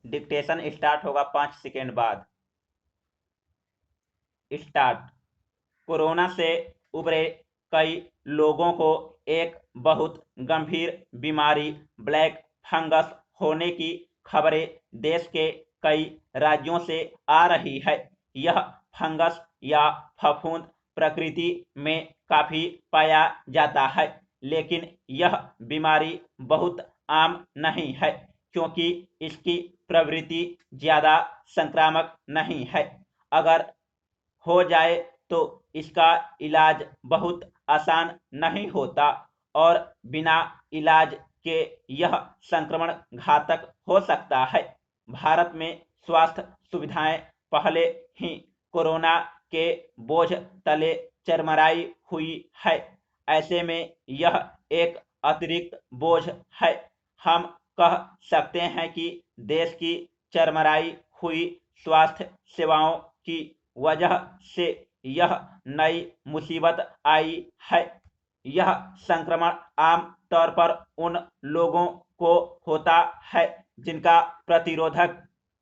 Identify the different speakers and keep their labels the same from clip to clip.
Speaker 1: Dictation start होगा 5 second बाद। Start. Corona से उबरे कई लोगों को एक बहुत गंभीर बीमारी ब्लैक फंगस होने की खबरें देश के कई राज्यों से आ रही है। यह फंगस या फफूंद प्रकृति में काफी पाया जाता है, लेकिन यह बीमारी बहुत आम नहीं है क्योंकि इसकी प्रवृत्ति ज्यादा संक्रामक नहीं है। अगर हो जाए तो इसका इलाज बहुत आसान नहीं होता और बिना इलाज के यह संक्रमण घातक हो सकता है। भारत में स्वास्थ्य सुविधाएं पहले ही कोरोना के बोझ तले चरमराई हुई है। ऐसे में यह एक अतिरिक्त बोझ है। हम कह सकते हैं कि देश की चरमराई हुई स्वास्थ्य सेवाओं की वजह से यह नई मुसीबत आई है। यह संक्रमण आम तौर पर उन लोगों को होता है जिनका प्रतिरोधक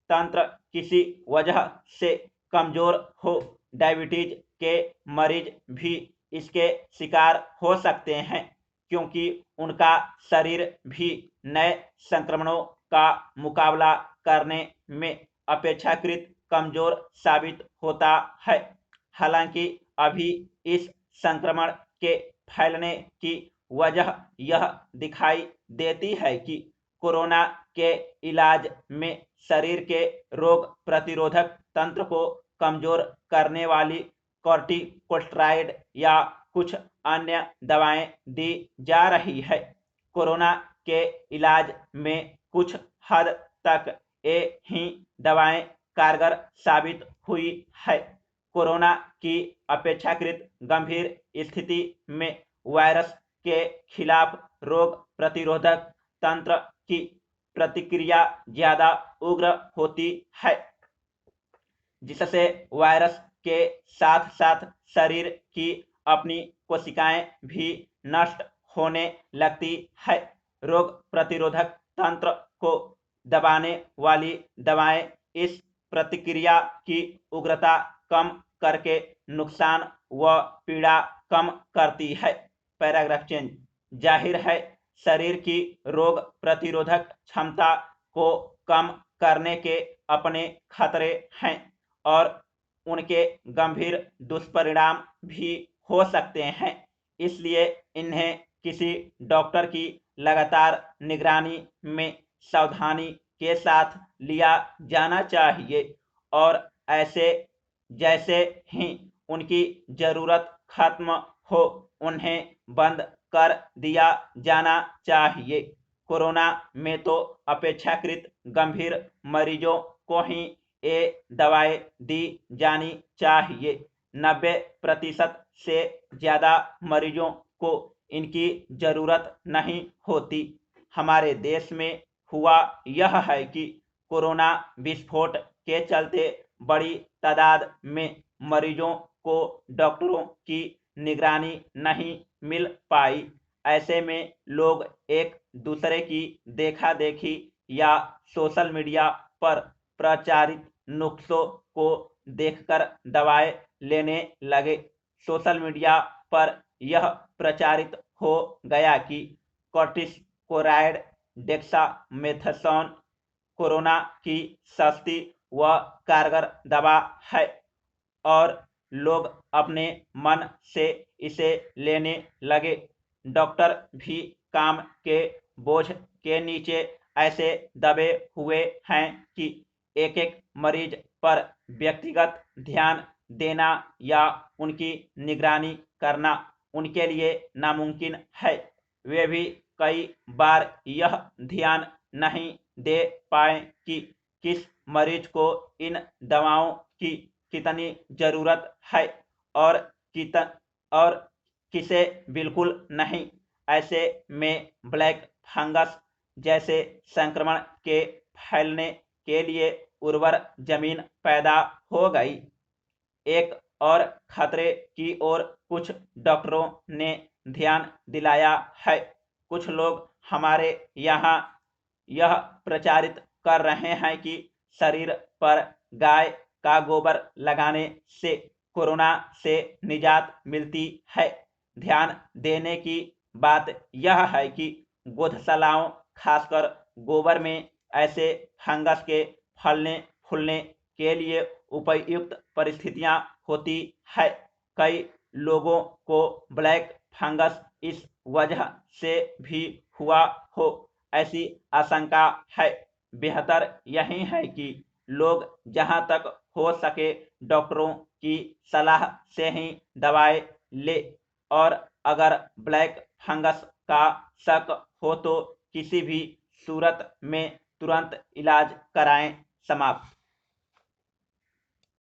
Speaker 1: तंत्र किसी वजह से कमजोर हो। डायबिटीज के मरीज भी इसके शिकार हो सकते हैं क्योंकि उनका शरीर भी नए संक्रमणों का मुकाबला करने में अपेक्षाकृत कमजोर साबित होता है। हालांकि अभी इस संक्रमण के फैलने की वजह यह दिखाई देती है कि कोरोना के इलाज में शरीर के रोग प्रतिरोधक तंत्र को कमजोर करने वाली कॉर्टिकोस्टेरॉइड या कुछ अन्य दवाएं दी जा रही है। कोरोना के इलाज में कुछ हद तक ये ही दवाएं कारगर साबित हुई है। कोरोना की अपेक्षाकृत गंभीर स्थिति में वायरस के खिलाफ रोग प्रतिरोधक तंत्र की प्रतिक्रिया ज्यादा उग्र होती है, जिससे वायरस के साथ साथ शरीर की अपनी कोशिकाएं भी नष्ट होने लगती है। रोग प्रतिरोधक तंत्र को दबाने वाली दवाएं इस प्रतिक्रिया की उग्रता कम करके नुकसान व पीड़ा कम करती है। Paragraph change. जाहिर है शरीर की रोग प्रतिरोधक क्षमता को कम करने के अपने खतरे हैं और उनके गंभीर दुष्परिणाम भी हो सकते हैं। इसलिए इन्हें किसी डॉक्टर की लगातार निगरानी में सावधानी के साथ लिया जाना चाहिए और ऐसे जैसे ही उनकी जरूरत खत्म हो उन्हें बंद कर दिया जाना चाहिए। कोरोना में तो अपेक्षाकृत गंभीर मरीजों को ही ये दवाएं दी जानी चाहिए। 90% से ज्यादा मरीजों को इनकी जरूरत नहीं होती। हमारे देश में हुआ यह है कि कोरोना विस्फोट के चलते बड़ी तादाद में मरीजों को डॉक्टरों की निगरानी नहीं मिल पाई। ऐसे में लोग एक दूसरे की देखा देखी या सोशल मीडिया पर प्रचारित नुस्खों को देखकर दवाएं लेने लगे। सोशल मीडिया पर यह प्रचारित हो गया कि कॉर्टिकोस्टेरॉइड डेक्सामेथासोन कोरोना की सस्ती व कारगर दवा है और लोग अपने मन से इसे लेने लगे। डॉक्टर भी काम के बोझ के नीचे ऐसे दबे हुए हैं कि एक एक मरीज पर व्यक्तिगत ध्यान देना या उनकी निगरानी करना उनके लिए नामुमकिन है। वे भी कई बार यह ध्यान नहीं दे पाए कि किस मरीज को इन दवाओं की कितनी जरूरत है और किसे बिल्कुल नहीं। ऐसे में ब्लैक फंगस जैसे संक्रमण के फैलने के लिए उर्वर जमीन पैदा हो गई। एक और खतरे की ओर कुछ डॉक्टरों ने ध्यान दिलाया है। कुछ लोग हमारे यहाँ यह प्रचारित कर रहे हैं कि शरीर पर गाय का गोबर लगाने से कोरोना से निजात मिलती है। ध्यान देने की बात यह है कि गौधशालाओं, खासकर गोबर में ऐसे फंगस के फलने फूलने के लिए उपयुक्त परिस्थितियां होती है। कई लोगों को ब्लैक फंगस इस वजह से भी हुआ हो, ऐसी आशंका है। बेहतर यही है कि लोग जहां तक हो सके डॉक्टरों की सलाह से ही दवाएं ले, और अगर ब्लैक फंगस का शक हो तो किसी भी सूरत में तुरंत इलाज कराएं। समाप्त।